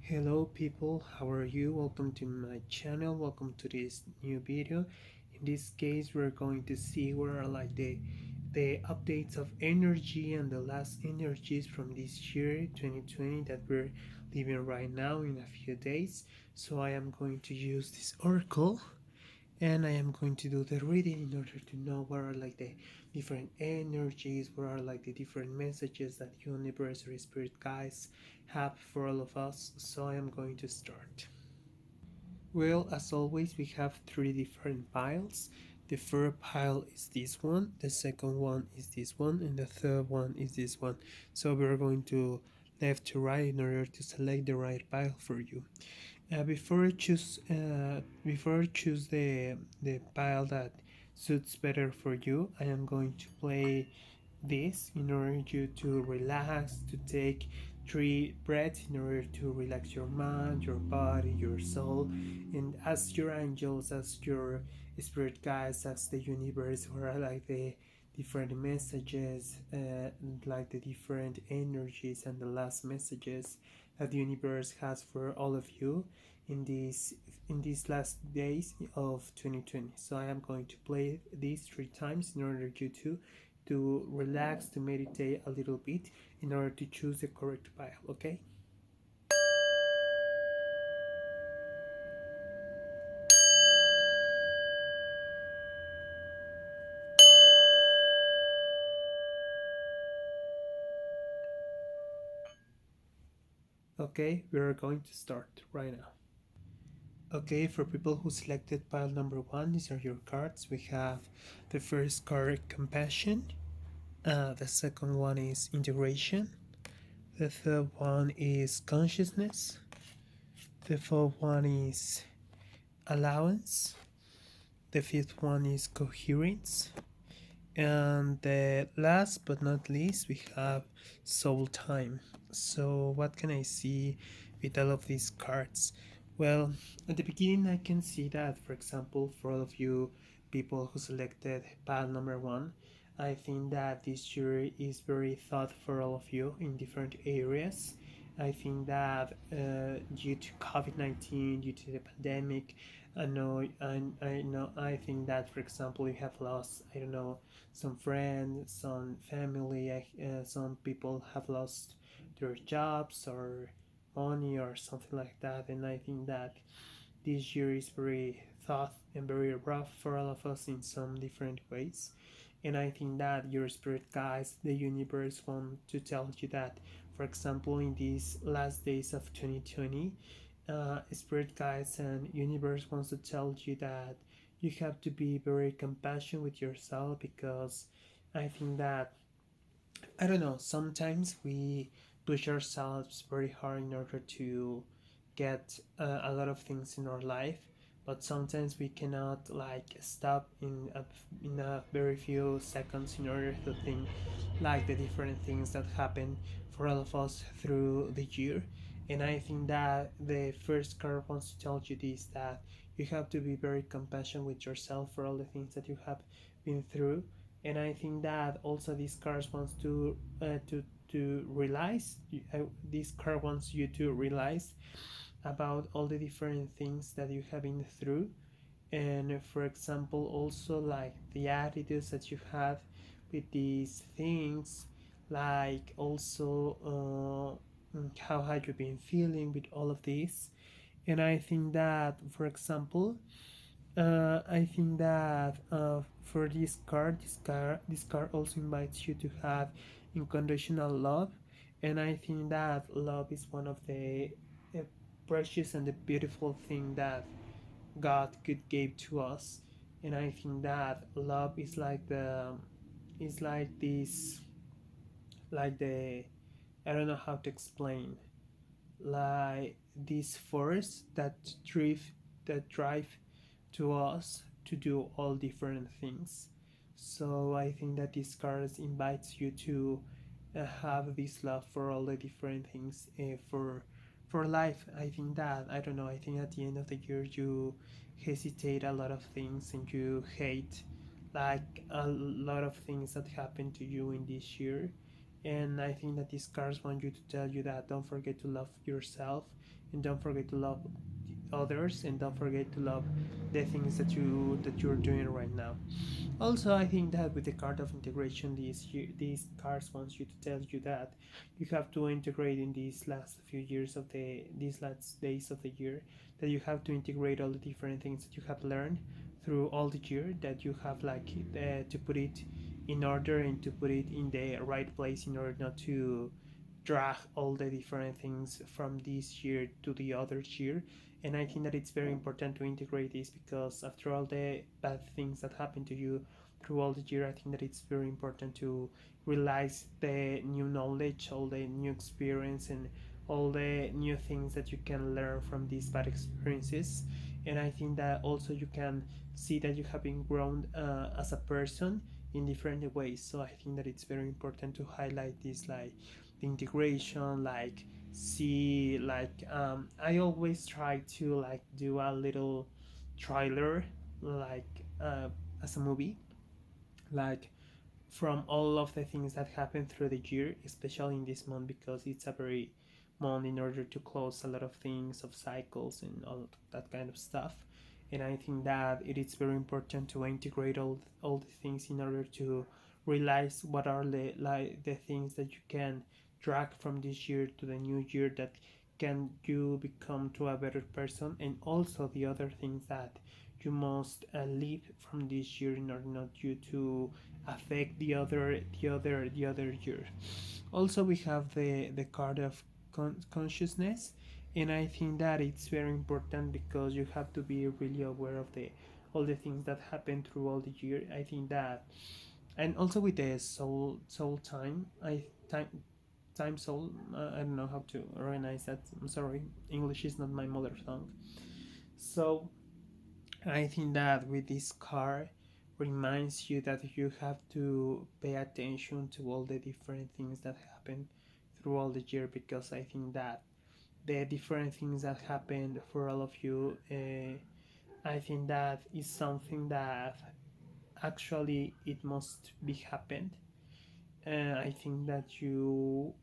Hello people, how are you? Welcome to my channel, welcome to this new video. In this case we're going to see what are like the updates of energy and the last energies from this year 2020 that we're living right now in a few days. So I am going to use this oracle and I am going to do the reading in order to know what are like the different energies, what are like the different messages that universe or spirit guides have for all of us. So I am going to start. Well, as always, we have three different piles. The first pile is this one, the second one is this one, and the third one is this one. So we're going to left to right in order to select the right pile for you. Before I choose the pile that suits better for you, I am going to play this in order you to relax, to take three breaths in order to relax your mind, your body, your soul, and ask your angels, ask your spirit guides, ask the universe, what are like the different messages, like the different energies and the last messages that the universe has for all of you in these last days of 2020. So I am going to play these three times in order to relax, to meditate a little bit in order to choose the correct pile, okay? Okay, we are going to start right now. Okay, for people who selected pile number one, these are your cards. We have the first card, compassion. The second one is integration. The third one is consciousness. The fourth one is allowance. The fifth one is coherence. And the last but not least, we have soul time. So what can I see with all of these cards? Well, at the beginning I can see that, for example, for all of you people who selected pile number one, I think that this year is very thought for all of you in different areas. I think that due to COVID-19, due to the pandemic, I think that, for example, you have lost, I don't know, some friends, some family, some people have lost their jobs or money or something like that. And I think that this year is very tough and very rough for all of us in some different ways. And I think that your spirit guides, the universe, want to tell you that, for example, in these last days of 2020, spirit guides and universe wants to tell you that you have to be very compassionate with yourself, because I think that, I don't know, sometimes we push ourselves very hard in order to get a lot of things in our life, but sometimes we cannot like stop in a very few seconds in order to think like the different things that happen for all of us through the year. And I think that the first card wants to tell you this, that you have to be very compassionate with yourself for all the things that you have been through. And I think that also this card wants to realize, this card wants you to realize about all the different things that you have been through, and for example also like the attitudes that you have with these things, like also how have you been feeling with all of this. And I think that, for example, I think that for this card also invites you to have unconditional love, and I think that love is one of the uh, precious and the beautiful thing that God could give to us. And I think that love is like this, like the, I don't know how to explain, like this force that drive to us to do all different things. So I think that this card invites you to have this love for all the different things, for life. I think that, I don't know, I think at the end of the year you hesitate a lot of things and you hate like a lot of things that happened to you in this year. And I think that these cards want you to tell you that don't forget to love yourself, and don't forget to love others, and don't forget to love the things that you're doing right now. Also, I think that with the card of integration, these cards wants you to tell you that you have to integrate in these last few years of these last days of the year, that you have to integrate all the different things that you have learned through all the year, that you have like to put it in order and to put it in the right place in order not to drag all the different things from this year to the other year. And I think that it's very important to integrate this, because after all the bad things that happen to you through all the year, I think that it's very important to realize the new knowledge, all the new experience, and all the new things that you can learn from these bad experiences. And I think that also you can see that you have been grown as a person in different ways. So I think that it's very important to highlight this, like the integration, like see, like I always try to like do a little trailer, like as a movie, like from all of the things that happen through the year, especially in this month, because it's a very month in order to close a lot of things of cycles and all that kind of stuff. And I think that it is very important to integrate all the things in order to realize what are the things that you can drag from this year to the new year, that can you become to a better person, and also the other things that you must leave from this year in order not you to affect the other year. Also, we have the card of consciousness, and I think that it's very important because you have to be really aware of the all the things that happen through all the year. I think that, and also with the soul time, time soul. I don't know how to organize that. I'm sorry, English is not my mother tongue. So I think that with this card reminds you that you have to pay attention to all the different things that happen through all the year, because I think that the different things that happened for all of you, I think that is something that actually it must be happened. I think that you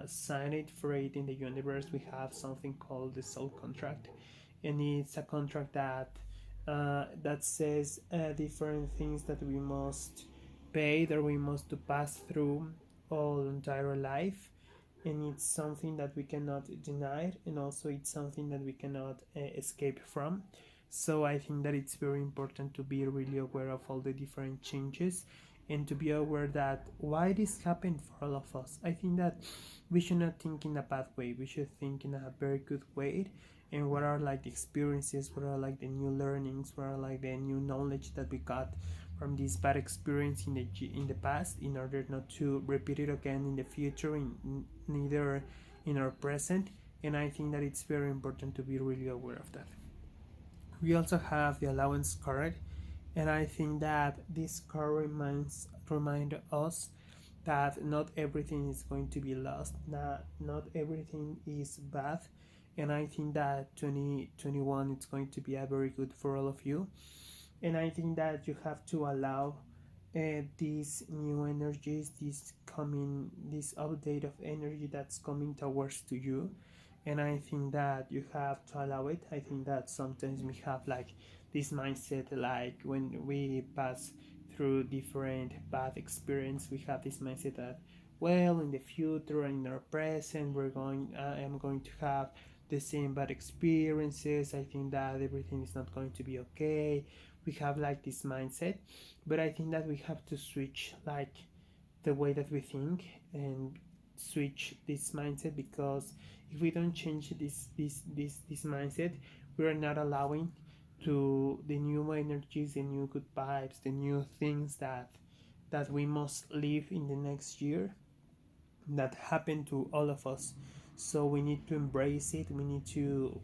sign it for it in the universe. We have something called the soul contract, and it's a contract that says different things that we must pay, that we must to pass through all entire life, and it's something that we cannot deny, and also it's something that we cannot escape from. So I think that it's very important to be really aware of all the different changes, and to be aware that why this happened for all of us. I think that we should not think in a bad way, we should think in a very good way. And what are like the experiences, what are like the new learnings, what are like the new knowledge that we got from this bad experience in the past, in order not to repeat it again in the future, neither in our present. And I think that it's very important to be really aware of that. We also have the allowance card, and I think that this card remind us that not everything is going to be lost, not everything is bad. And I think that 2021 is going to be a very good for all of you. And I think that you have to allow these new energies, this update of energy that's coming towards to you. And I think that you have to allow it. I think that sometimes we have like this mindset, like when we pass through different bad experience, we have this mindset that, well, in the future and in our present, I'm going to have the same bad experiences. I think that everything is not going to be okay. We have like this mindset, but I think that we have to switch like the way that we think, and switch this mindset, because if we don't change this mindset, we are not allowing to the new energies, the new good vibes, the new things that we must live in the next year, that happen to all of us. So we need to embrace it. We need to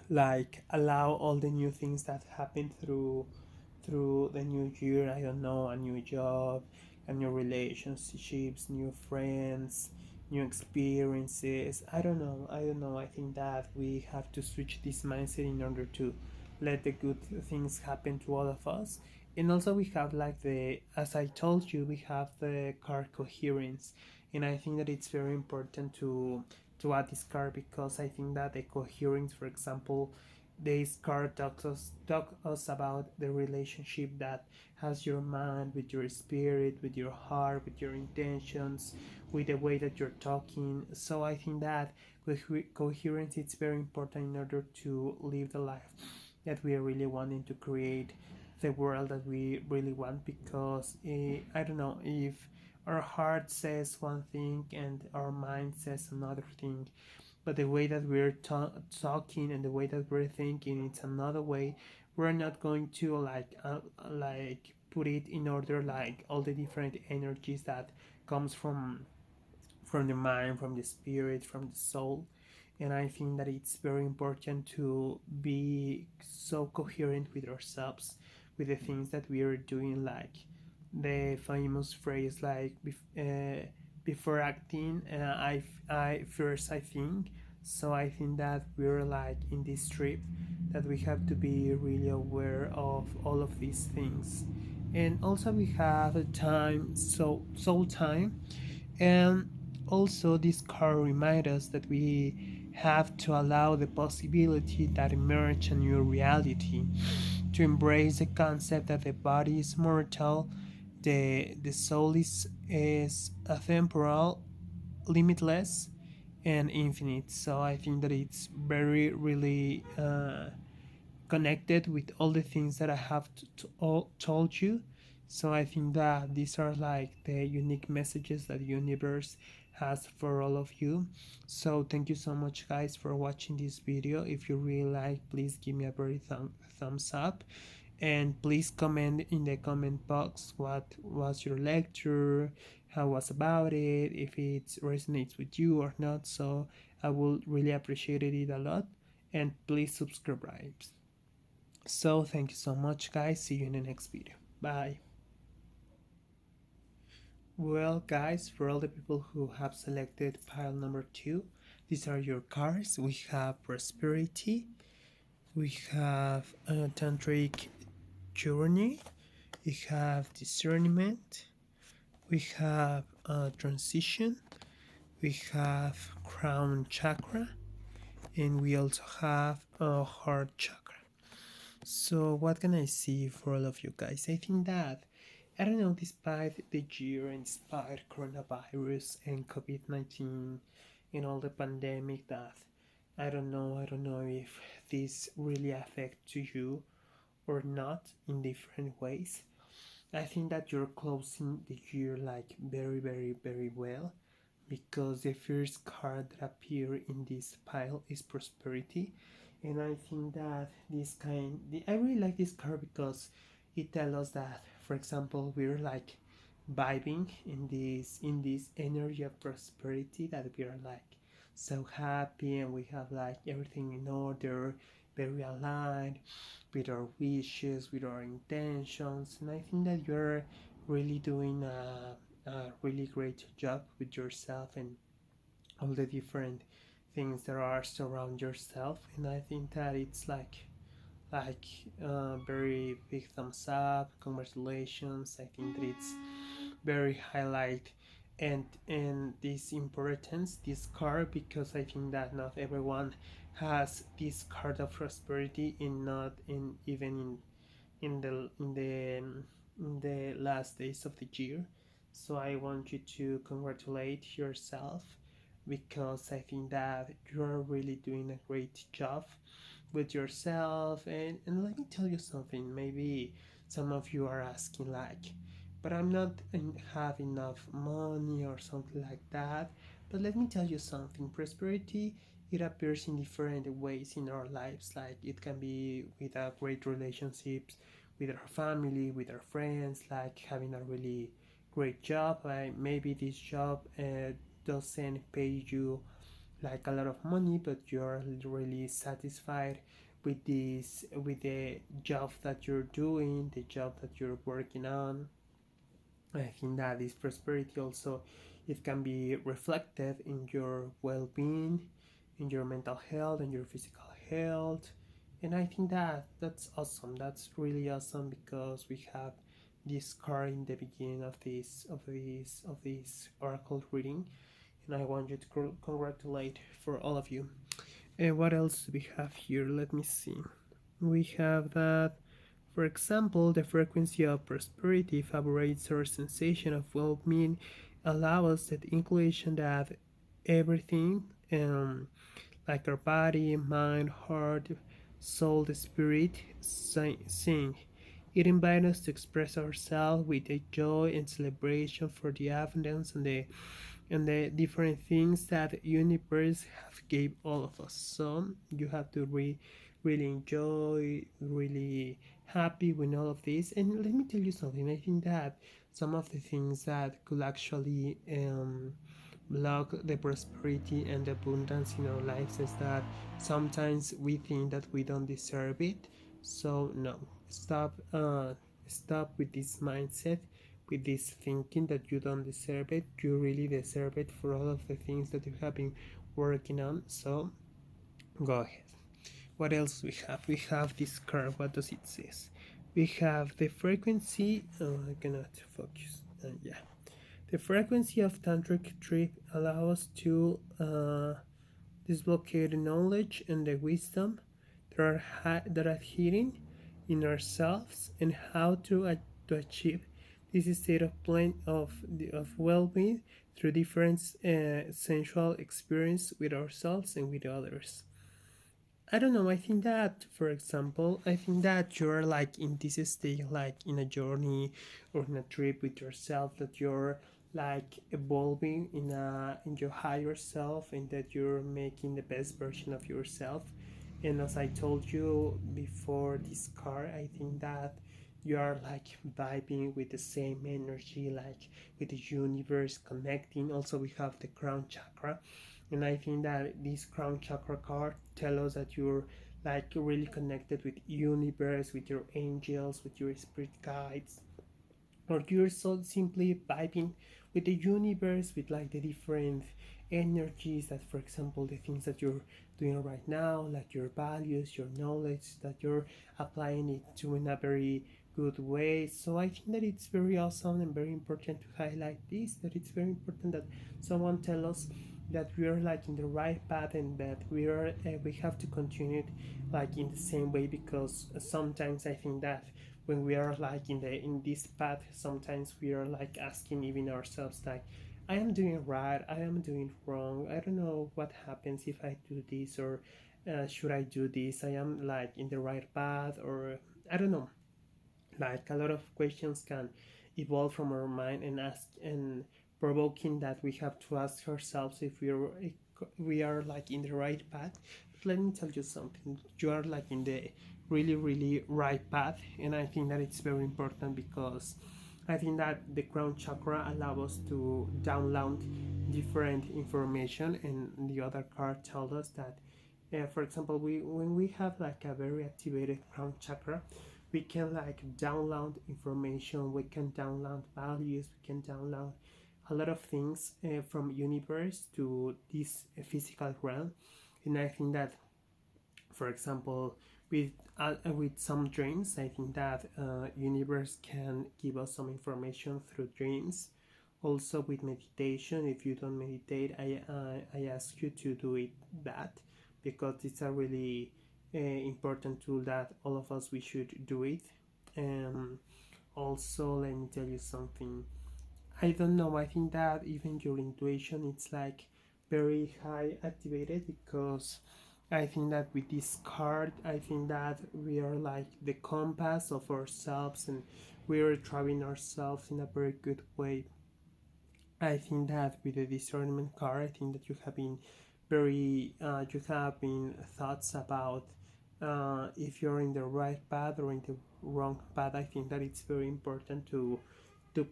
like allow all the new things that happen through the new year. I don't know, a new job, a new relationships, new friends, new experiences. I don't know. I think that we have to switch this mindset in order to let the good things happen to all of us. And also we have like the, as I told you, we have the card coherence, and I think that it's very important to add this card, because I think that the coherence, for example, this card talks us about the relationship that has your mind with your spirit, with your heart, with your intentions, with the way that you're talking. So I think that coherence is very important in order to live the life that we are really wanting to create, the world that we really want. Because I don't know, if our heart says one thing and our mind says another thing, but the way that we're talking and the way that we're thinking it's another way, we're not going to like put it in order, like all the different energies that comes from the mind, from the spirit, from the soul. And I think that it's very important to be so coherent with ourselves, with the things that we are doing, like the famous phrase, like before acting, I first I think. So I think that we're like in this trip that we have to be really aware of all of these things. And also we have a time, so soul time. And also, this card reminds us that we have to allow the possibility that emerge a new reality, to embrace the concept that the body is mortal, the soul is a temporal, limitless, and infinite. So I think that it's very really connected with all the things that I have told you. So I think that these are like the unique messages that the universe has for all of you. So thank you so much, guys, for watching this video. If you really like, please give me a very thumbs up, and please comment in the comment box what was your lecture, how was about it, if it resonates with you or not. So I will really appreciate it a lot, and please subscribe. So thank you so much, guys. See you in the next video. Bye. Well, guys, for all the people who have selected pile number 2, these are your cards. We have prosperity, we have a tantric journey, we have discernment, we have a transition, we have crown chakra, and we also have a heart chakra. So what can I see for all of you guys? I think that, I don't know, despite the year and despite coronavirus and COVID-19 and all the pandemic, that I don't know if this really affects you or not in different ways. I think that you're closing the year like very, very, very well, because the first card that appear in this pile is prosperity. And I think that I really like this card because it tells us that, for example, we're like vibing in this energy of prosperity, that we are like so happy and we have like everything in order, very aligned with our wishes, with our intentions. And I think that you're really doing a really great job with yourself and all the different things that are surround yourself. And I think that it's like very big thumbs up, congratulations. I think that it's very highlight and this importance, this card, because I think that not everyone has this card of prosperity, and not in even in the last days of the year. So I want you to congratulate yourself, because I think that you're really doing a great job with yourself. And let me tell you something. Maybe some of you are asking like, but I'm not have enough money or something like that. But let me tell you something. Prosperity, it appears in different ways in our lives. Like it can be with a great relationships with our family, with our friends, like having a really great job. Like maybe this job doesn't pay you like a lot of money, but you're really satisfied with the job that you're doing, the job that you're working on. I think that this prosperity also, it can be reflected in your well-being, in your mental health, and your physical health, And I think that that's awesome. That's really awesome because we have this card in the beginning of this oracle reading, and I want you to congratulate for all of you. And what else do we have here? Let me see. We have that, for example, the frequency of prosperity favors our sensation of well-being, allow us that inclusion that everything, like our body, mind, heart, soul, the spirit, sing. It invites us to express ourselves with a joy and celebration for the abundance and the different things that the universe have gave all of us. So you have to really enjoy, really happy with all of this. And let me tell you something. I think that some of the things that could actually block the prosperity and the abundance in our lives is that sometimes we think that we don't deserve it. So no, stop with this mindset, with this thinking that you don't deserve it. You really deserve it for all of the things that you have been working on. So go ahead. What else we have? We have this curve. What does it say? We have the frequency. Oh, I cannot focus. Yeah, the frequency of tantric trip allows us to disblockade the knowledge and the wisdom that are hidden in ourselves and how to achieve this state of well-being through different sensual experience with ourselves and with others. I don't know. I think that, for example, I think that you're like in this state, like in a journey or in a trip with yourself, that you're like evolving in your higher self, and that you're making the best version of yourself. And as I told you before this card, I think that you are like vibing with the same energy, like with the universe connecting. Also, we have the crown chakra, and I think that this crown chakra card tell us that you're like really connected with universe, with your angels, with your spirit guides, or you're so simply vibing with the universe, with like the different energies that, for example, the things that you're doing right now, like your values, your knowledge, that you're applying it to in a very good way. So I think that it's very awesome and very important to highlight this, that it's very important that someone tell us that we are like in the right path, and that we have to continue it like in the same way, because sometimes I think that when we are like in this path, sometimes we are like asking even ourselves like, I am doing right, I am doing wrong, I don't know what happens if I do this, or should I do this, I am like in the right path, or I don't know. Like a lot of questions can evolve from our mind and ask and provoking that we have to ask ourselves if we are like in the right path. But let me tell you something, you are like in the really right path, and I think that it's very important because I think that the crown chakra allows us to download different information, and the other card tells us that, for example, we when we have like a very activated crown chakra, we can like download information, we can download values, we can download a lot of things from universe to this physical realm. And I think that, for example, with some dreams, I think that universe can give us some information through dreams. Also with meditation, if you don't meditate, I ask you to do it that, because it's a really important tool that all of us we should do it. um, Also, let me tell you something. I don't know, I think that even your intuition it's like very high activated, because I think that with this card, I think that we are like the compass of ourselves, and we are driving ourselves in a very good way. I think that with the discernment card, I think that you have been thoughts about if you're in the right path or in the wrong path. I think that it's very important to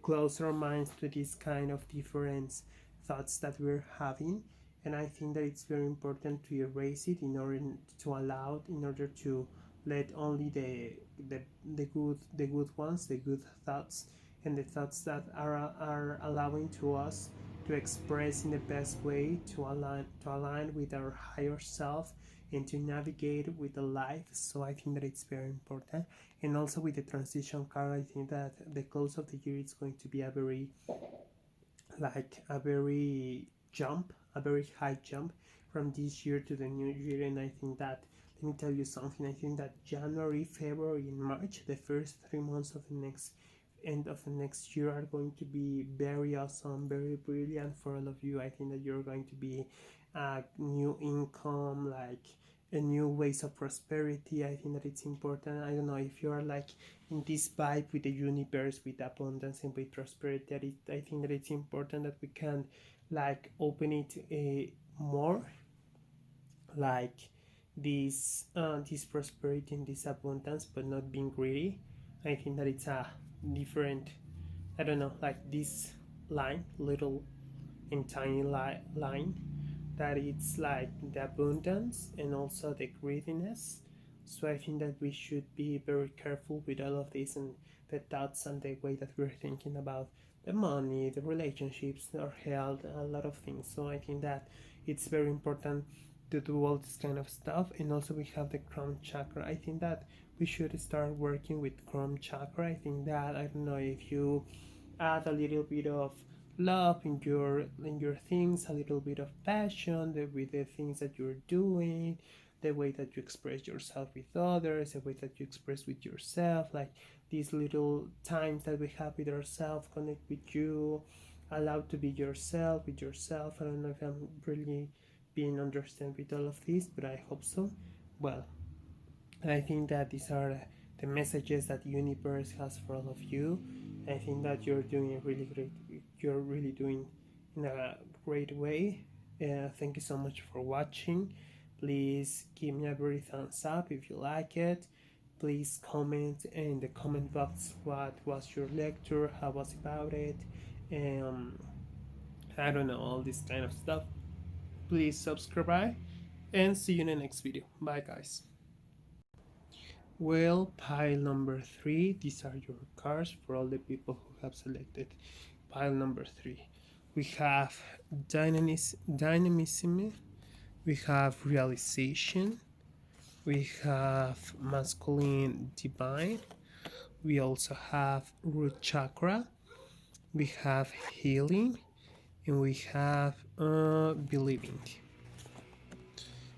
close our minds to this kind of different thoughts that we're having, and I think that it's very important to erase it in order to allow it, in order to let only the good ones, the good thoughts, and the thoughts that are allowing to us to express in the best way, to align with our higher self, and to navigate with the life. So I think that it's very important. And also with the transition card, I think that the close of the year is going to be a very a very high jump from this year to the new year. And I think that, let me tell you something, I think that January, February, and March, the first 3 months of the next end of the next year, are going to be very awesome, very brilliant for all of you. I think that you're going to be a new income, like a new ways of prosperity. I think that it's important. I don't know if you are like in this vibe with the universe, with abundance and with prosperity. I think that it's important that we can like open it more, like this prosperity and this abundance, but not being greedy. I think that it's a different, I don't know, like this line, little and tiny line, that it's like the abundance and also the greediness. So I think that we should be very careful with all of this, and the thoughts and the way that we're thinking about the money, the relationships, our health, a lot of things. So I think that it's very important to do all this kind of stuff. And also we have the crown chakra. I think that we should start working with crown chakra. I think that, I don't know, if you add a little bit of love in your things, a little bit of passion with the things that you're doing, the way that you express yourself with others, the way that you express with yourself, like these little times that we have with ourselves, connect with you, allowed to be yourself with yourself. I don't know if I'm really being understand with all of this, but I hope so. Well, I think that these are the messages that the universe has for all of you. I think that you're doing a really great. You're really doing in a great way. Thank you so much for watching. Please give me a very thumbs up if you like it. Please comment in the comment box what was your lecture, how was about it, and I don't know, all this kind of stuff. Please subscribe and see you in the next video. Bye, guys. Well, pile number 3, these are your cards for all the people who have selected pile number 3. We have dynamism, we have realization, we have masculine divine, we also have root chakra, we have healing, and we have believing.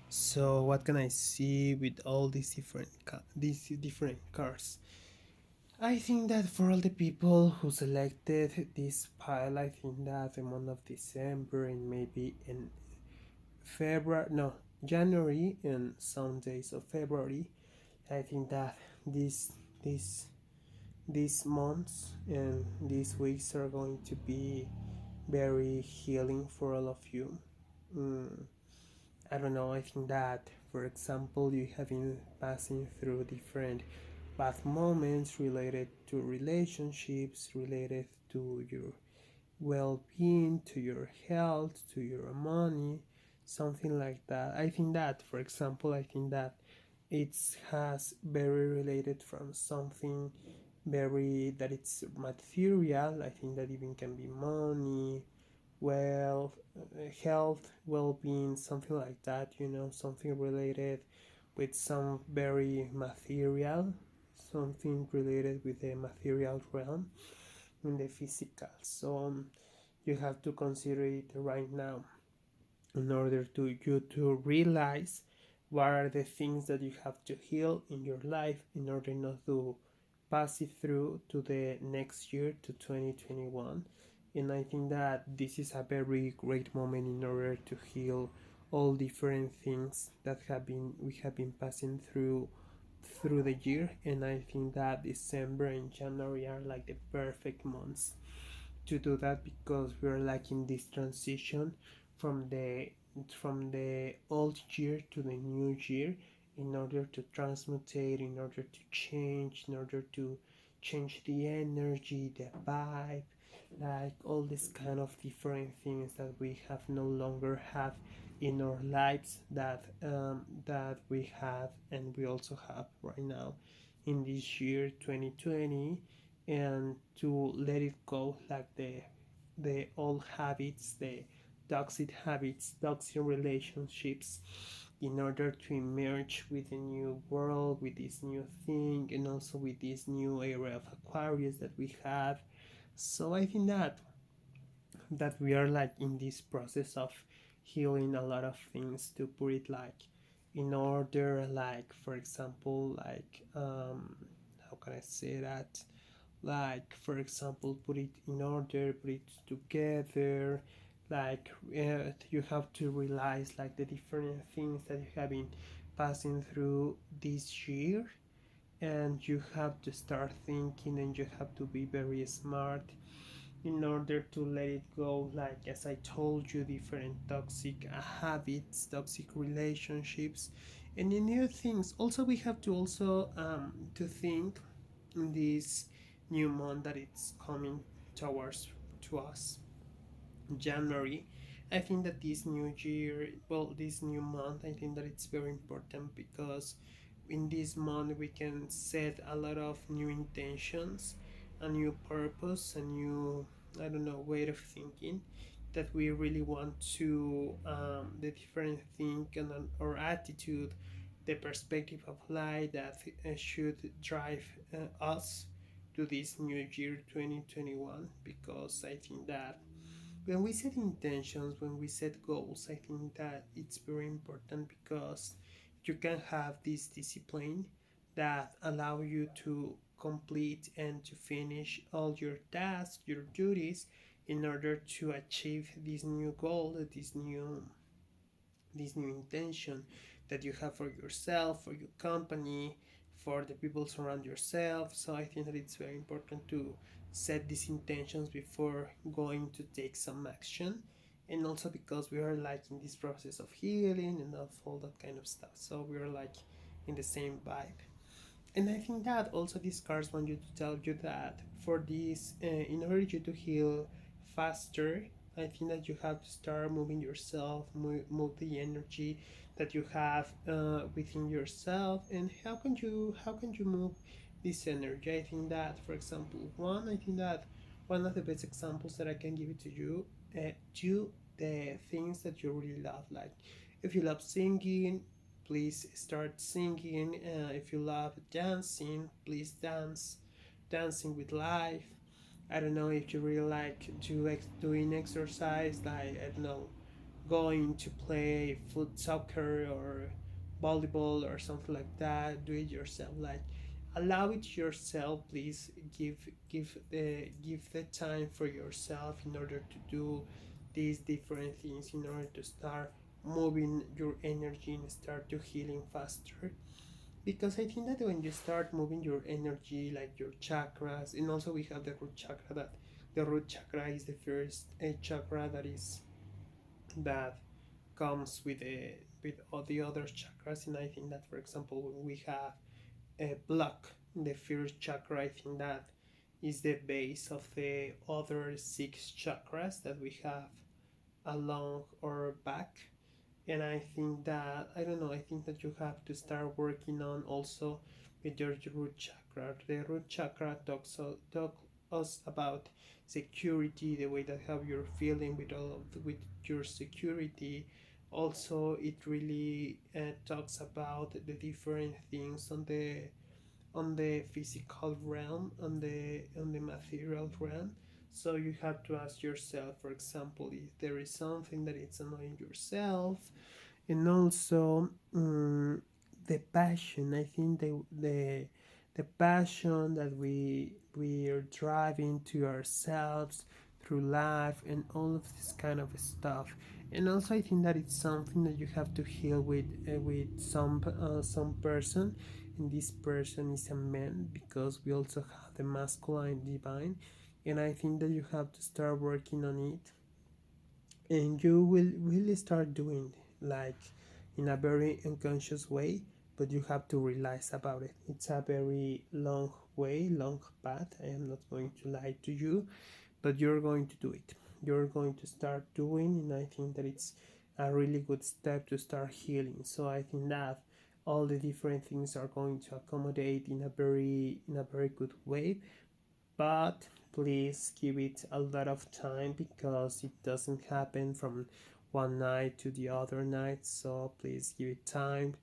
So what can I see with all these different cards? I think that for all the people who selected this pile, I think that the month of December and maybe in February, no, January and some days of February, I think that these these these months and these weeks are going to be very healing for all of you. Mm, I don't know, I think that, for example, you have been passing through different bad moments related to relationships, related to your well being, to your health, to your money, something like that. I think that, for example, I think that it has very related from something very that it's material. I think that even can be money, wealth, health, well-being, something like that, something related with some very material, something related with the material realm in the physical. So you have to consider it right now in order to you to realize what are the things that you have to heal in your life in order not to pass it through to the next year, to 2021. And I think that this is a very great moment in order to heal all different things that we have been passing through the year. And I think that December and January are like the perfect months to do that, because we're like in this transition from the old year to the new year, in order to transmutate, in order to change, in order to change the energy, the vibe, like all this kind of different things that we have no longer have in our lives, that we have and we also have right now in this year 2020, and to let it go, like the old habits, the toxic habits, toxic relationships, in order to emerge with a new world, with this new thing, and also with this new era of Aquarius that we have. So I think that we are like in this process of healing a lot of things, to put it like in order, like for example, like how can I say that, like for example, put it in order, put it together, like you have to realize like the different things that you have been passing through this year, and you have to start thinking, and you have to be very smart in order to let it go, like as I told you, different toxic habits, toxic relationships, and in new things. Also we have to also to think in this new month that it's coming towards to us, January. I think that this new year, well, this new month, I think that it's very important because in this month we can set a lot of new intentions, a new purpose, a new, I don't know, way of thinking that we really want to, the different thing and our attitude, the perspective of life that should drive us to this new year 2021. Because I think that when we set intentions, when we set goals, I think that it's very important because you can have this discipline that allow you to complete and to finish all your tasks, your duties, in order to achieve this new goal, this new intention that you have for yourself, for your company, for the people surround yourself. So I think that it's very important to set these intentions before going to take some action. And also because we are like in this process of healing and of all that kind of stuff. So we are like in the same vibe. And I think that also these cards want you to tell you that for this, in order you to heal faster, I think that you have to start moving yourself, move the energy that you have within yourself. And how can you move this energy? I think that, for example, I think that one of the best examples that I can give it to you, do the things that you really love. Like if you love singing, please start singing. If you love dancing, please dance. Dancing with life. I don't know if you really like doing exercise, like I don't know, going to play foot soccer or volleyball or something like that. Do it yourself. Like allow it yourself. Please give the time for yourself in order to do these different things, in order to start moving your energy and start to healing faster. Because I think that when you start moving your energy, like your chakras, and also we have the root chakra, that the root chakra is the first chakra that comes with all the other chakras. And I think that, for example, when we have a block in the first chakra, I think that is the base of the other six chakras that we have along our back. And I think that, I don't know, I think that you have to start working on also with your root chakra. The root chakra talk us about security, the way that how you're feeling with with your security. Also it really talks about the different things on the physical realm, on the material realm. So you have to ask yourself, for example, if there is something that is annoying yourself. And also the passion. I think the passion that we are driving to ourselves through life and all of this kind of stuff. And also I think that it's something that you have to heal with some person, and this person is a man, because we also have the masculine divine. And I think that you have to start working on it, and you will really start doing like in a very unconscious way, but you have to realize about it. It's a very long way, long path. I am not going to lie to you, but you're going to do it. You're going to start doing, and I think that it's a really good step to start healing. So I think that all the different things are going to accommodate in a very good way. but please give it a lot of time because it doesn't happen from one night to the other night. So please give it time.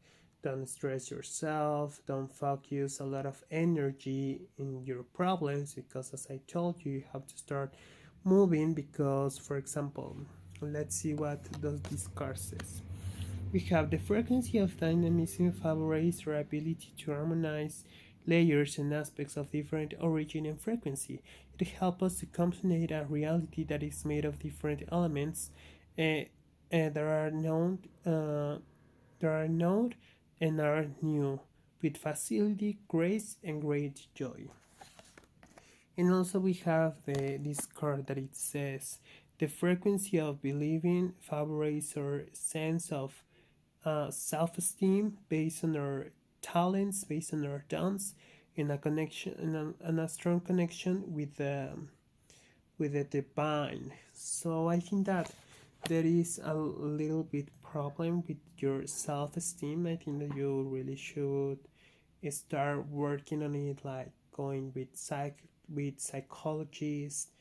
Don't stress yourself. Don't focus a lot of energy in your problems because, as I told you, you have to start moving. Because, for example, let's see what does this card says. We have the frequency of dynamism favorites our ability to harmonize layers and aspects of different origin and frequency. It helps us to contemplate a reality that is made of different elements that are known and are new, with facility, grace, and great joy. And also we have this card that it says the frequency of believing favorites our sense of self-esteem based on our talents, based on our talents, in a connection, in a strong connection with the divine. So I think that there is a little bit problem with your self-esteem. I think that you really should start working on it, like going with psychologists,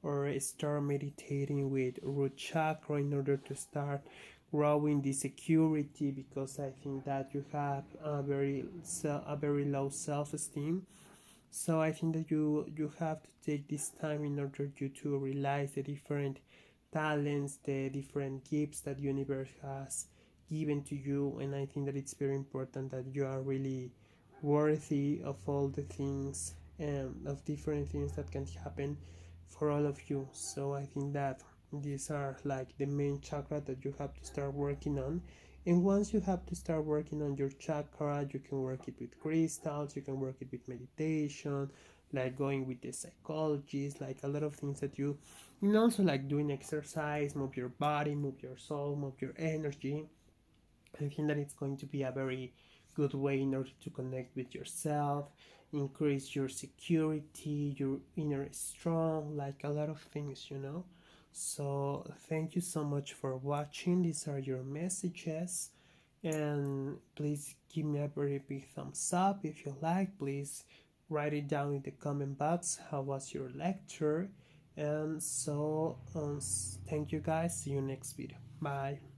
or start meditating with root chakra in order to start growing the security, because I think that you have a very low self-esteem. So I think that you have to take this time in order you to realize the different talents, the different gifts that universe has given to you. And I think that it's very important that you are really worthy of all the things, of different things that can happen for all of you. So I think that these are like the main chakra that you have to start working on. And once you have to start working on your chakra, you can work it with crystals, you can work it with meditation, like going with the psychologist, like a lot of things that you, and also like doing exercise, move your body, move your soul, move your energy. I think that it's going to be a very good way in order to connect with yourself, increase your security, your inner strong, like a lot of things. So thank you so much for watching. These are your messages. And please give me a very big thumbs up if you like. Please write it down in the comment box. How was your lecture? And so thank you guys. See you next video. Bye.